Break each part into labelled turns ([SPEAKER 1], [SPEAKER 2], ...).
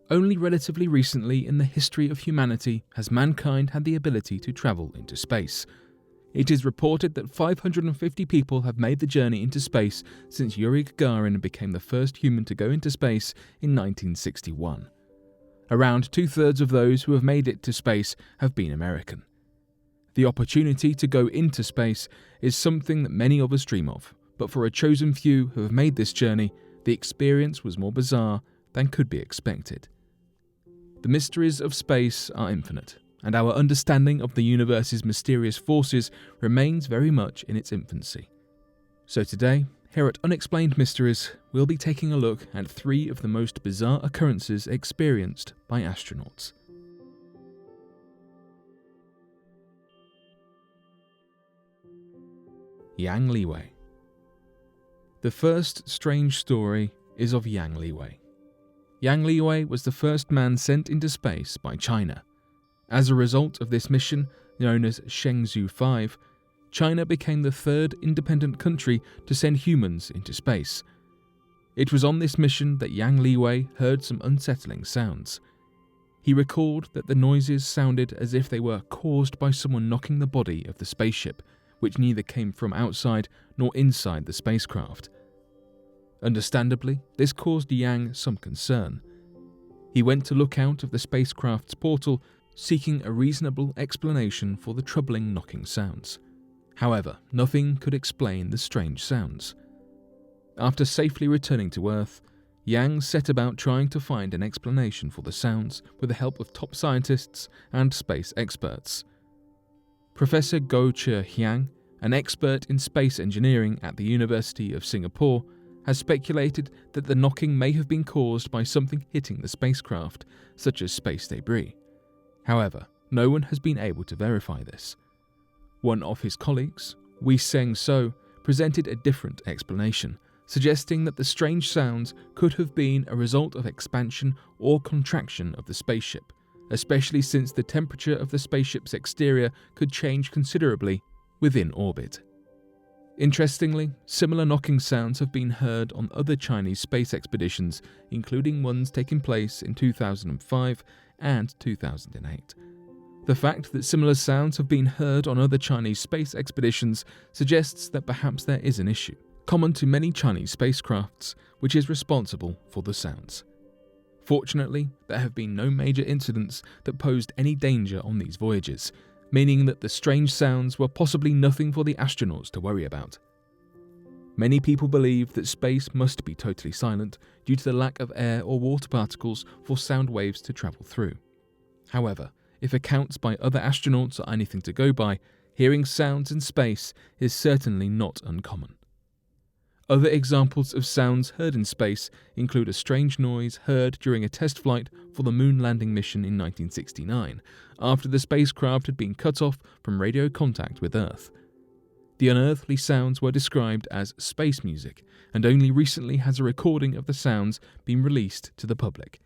[SPEAKER 1] Only relatively recently in the history of humanity has mankind had the ability to travel into space. It is reported that 550 people have made the journey into space since Yuri Gagarin became the first human to go into space in 1961. Around 2/3 of those who have made it to space have been American. The opportunity to go into space is something that many of us dream of, but for a chosen few who have made this journey, the experience was more bizarre than could be expected. The mysteries of space are infinite, and our understanding of the universe's mysterious forces remains very much in its infancy. So today, here at Unexplained Mysteries, we'll be taking a look at 3 of the most bizarre occurrences experienced by astronauts. Yang Liwei. The first strange story is of Yang Liwei. Yang Liwei was the first man sent into space by China. As a result of this mission, known as Shenzhou 5, China became the 3rd independent country to send humans into space. It was on this mission that Yang Liwei heard some unsettling sounds. He recalled that the noises sounded as if they were caused by someone knocking the body of the spaceship, which neither came from outside nor inside the spacecraft. Understandably, this caused Yang some concern. He went to look out of the spacecraft's portal, seeking a reasonable explanation for the troubling knocking sounds. However, nothing could explain the strange sounds. After safely returning to Earth, Yang set about trying to find an explanation for the sounds with the help of top scientists and space experts. Professor Goh Che-hyang, an expert in space engineering at the University of Singapore, has speculated that the knocking may have been caused by something hitting the spacecraft, such as space debris. However, no one has been able to verify this. One of his colleagues, Wei Seng So, presented a different explanation, suggesting that the strange sounds could have been a result of expansion or contraction of the spaceship, especially since the temperature of the spaceship's exterior could change considerably within orbit. Interestingly, similar knocking sounds have been heard on other Chinese space expeditions, including ones taking place in 2005 and 2008. The fact that similar sounds have been heard on other Chinese space expeditions suggests that perhaps there is an issue, common to many Chinese spacecrafts, which is responsible for the sounds. Fortunately, there have been no major incidents that posed any danger on these voyages, meaning that the strange sounds were possibly nothing for the astronauts to worry about. Many people believe that space must be totally silent due to the lack of air or water particles for sound waves to travel through. However, if accounts by other astronauts are anything to go by, hearing sounds in space is certainly not uncommon. Other examples of sounds heard in space include a strange noise heard during a test flight for the moon landing mission in 1969, after the spacecraft had been cut off from radio contact with Earth. The unearthly sounds were described as space music, and only recently has a recording of the sounds been released to the public.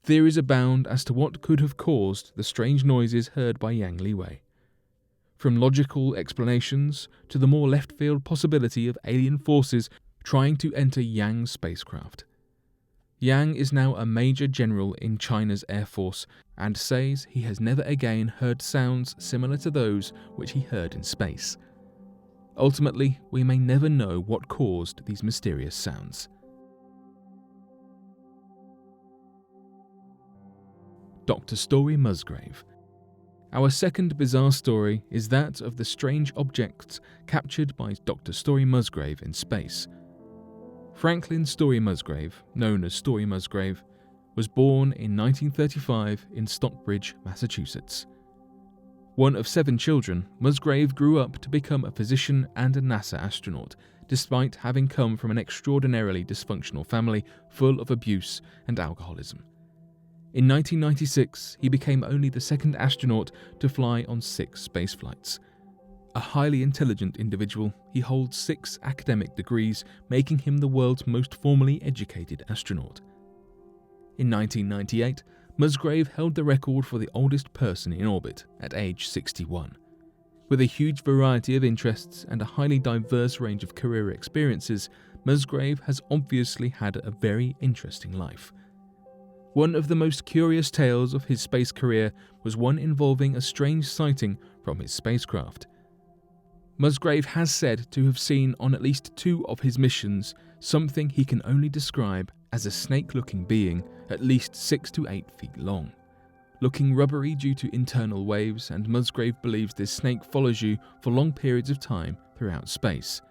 [SPEAKER 1] Theories abound as to what could have caused the strange noises heard by Yang Liwei. From logical explanations to the more left-field possibility of alien forces trying to enter Yang's spacecraft. Yang is now a major general in China's Air Force and says he has never again heard sounds similar to those which he heard in space. Ultimately, we may never know what caused these mysterious sounds. Dr. Story Musgrave. Our second bizarre story is that of the strange objects captured by Dr. Story Musgrave in space. Franklin Story Musgrave, known as Story Musgrave, was born in 1935 in Stockbridge, Massachusetts. One of 7 children, Musgrave grew up to become a physician and a NASA astronaut, despite having come from an extraordinarily dysfunctional family full of abuse and alcoholism. In 1996, he became only the 2nd astronaut to fly on 6 space flights. A highly intelligent individual, he holds 6 academic degrees, making him the world's most formally educated astronaut. In 1998, Musgrave held the record for the oldest person in orbit at age 61. With a huge variety of interests and a highly diverse range of career experiences, Musgrave has obviously had a very interesting life. One of the most curious tales of his space career was one involving a strange sighting from his spacecraft. Musgrave has said to have seen on at least 2 of his missions something he can only describe as a snake-looking being at least 6 to 8 feet long, looking rubbery due to internal waves, and Musgrave believes this snake follows you for long periods of time throughout space.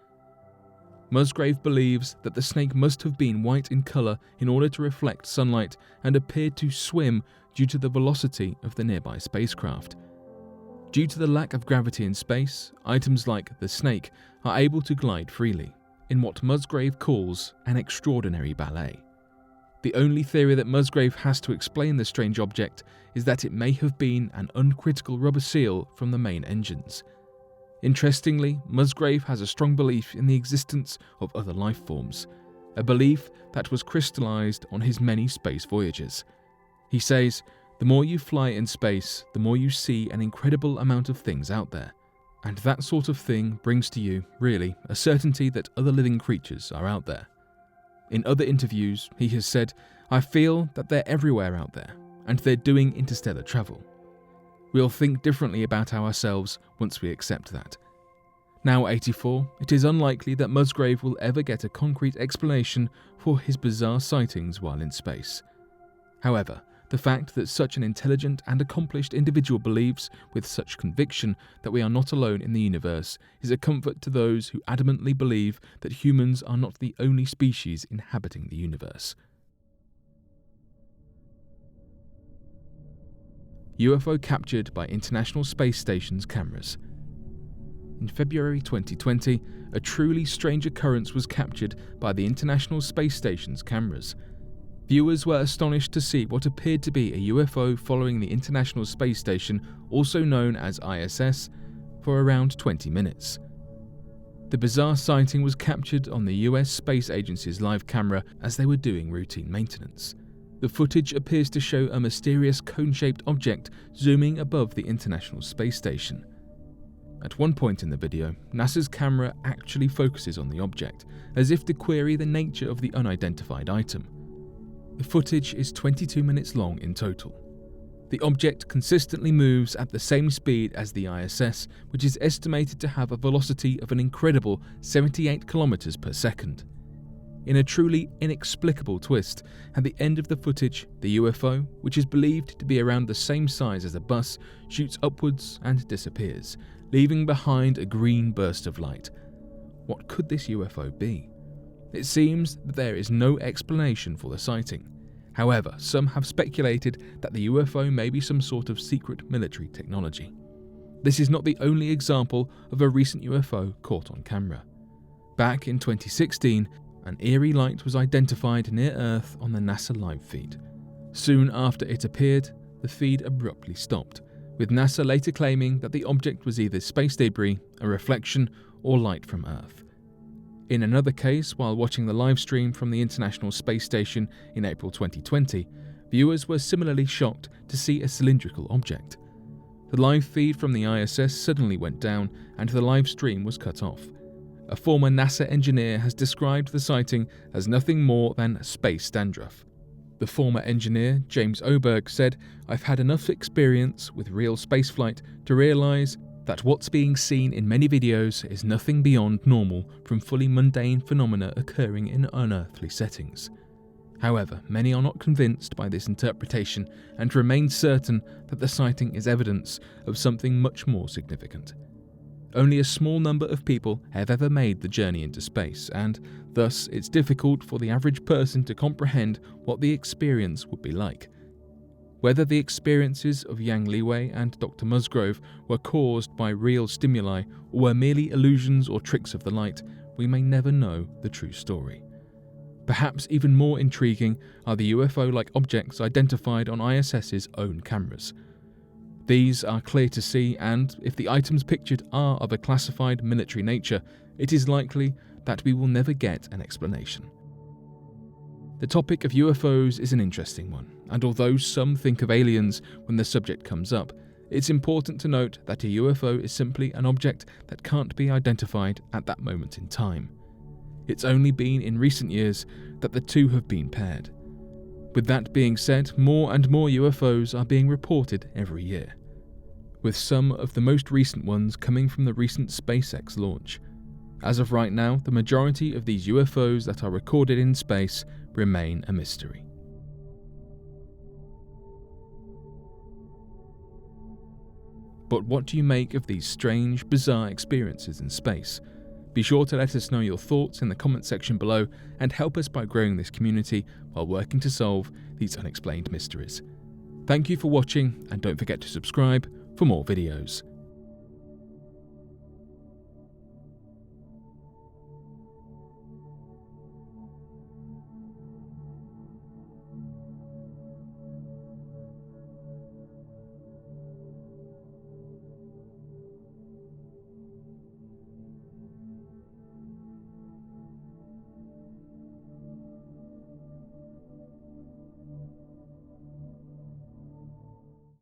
[SPEAKER 1] Musgrave believes that the snake must have been white in colour in order to reflect sunlight and appeared to swim due to the velocity of the nearby spacecraft. Due to the lack of gravity in space, items like the snake are able to glide freely, in what Musgrave calls an extraordinary ballet. The only theory that Musgrave has to explain the strange object is that it may have been an uncritical rubber seal from the main engines. Interestingly, Musgrave has a strong belief in the existence of other life forms, a belief that was crystallized on his many space voyages. He says, "The more you fly in space, the more you see an incredible amount of things out there. And that sort of thing brings to you, really, a certainty that other living creatures are out there." In other interviews, he has said, "I feel that they're everywhere out there, and they're doing interstellar travel. We'll think differently about ourselves once we accept that." Now 84, it is unlikely that Musgrave will ever get a concrete explanation for his bizarre sightings while in space. However, the fact that such an intelligent and accomplished individual believes with such conviction that we are not alone in the universe is a comfort to those who adamantly believe that humans are not the only species inhabiting the universe. UFO captured by International Space Station's cameras. In February 2020, a truly strange occurrence was captured by the International Space Station's cameras. Viewers were astonished to see what appeared to be a UFO following the International Space Station, also known as ISS, for around 20 minutes. The bizarre sighting was captured on the US Space Agency's live camera as they were doing routine maintenance. The footage appears to show a mysterious cone-shaped object zooming above the International Space Station. At one point in the video, NASA's camera actually focuses on the object, as if to query the nature of the unidentified item. The footage is 22 minutes long in total. The object consistently moves at the same speed as the ISS, which is estimated to have a velocity of an incredible 78 kilometers per second. In a truly inexplicable twist, at the end of the footage, the UFO, which is believed to be around the same size as a bus, shoots upwards and disappears, leaving behind a green burst of light. What could this UFO be? It seems that there is no explanation for the sighting. However, some have speculated that the UFO may be some sort of secret military technology. This is not the only example of a recent UFO caught on camera. Back in 2016, an eerie light was identified near Earth on the NASA live feed. Soon after it appeared, the feed abruptly stopped, with NASA later claiming that the object was either space debris, a reflection, or light from Earth. In another case, while watching the live stream from the International Space Station in April 2020, viewers were similarly shocked to see a cylindrical object. The live feed from the ISS suddenly went down and the live stream was cut off. A former NASA engineer has described the sighting as nothing more than space dandruff. The former engineer, James Oberg, said, "I've had enough experience with real spaceflight to realise that what's being seen in many videos is nothing beyond normal from fully mundane phenomena occurring in unearthly settings." However, many are not convinced by this interpretation and remain certain that the sighting is evidence of something much more significant. Only a small number of people have ever made the journey into space, and thus it's difficult for the average person to comprehend what the experience would be like. Whether the experiences of Yang Liwei and Dr. Musgrave were caused by real stimuli or were merely illusions or tricks of the light, we may never know the true story. Perhaps even more intriguing are the UFO-like objects identified on ISS's own cameras. These are clear to see, and if the items pictured are of a classified military nature, it is likely that we will never get an explanation. The topic of UFOs is an interesting one, and although some think of aliens when the subject comes up, it's important to note that a UFO is simply an object that can't be identified at that moment in time. It's only been in recent years that the two have been paired. With that being said, more and more UFOs are being reported every year, with some of the most recent ones coming from the recent SpaceX launch. As of right now, the majority of these UFOs that are recorded in space remain a mystery. But what do you make of these strange, bizarre experiences in space? Be sure to let us know your thoughts in the comment section below and help us by growing this community while working to solve these unexplained mysteries. Thank you for watching, and don't forget to subscribe for more videos.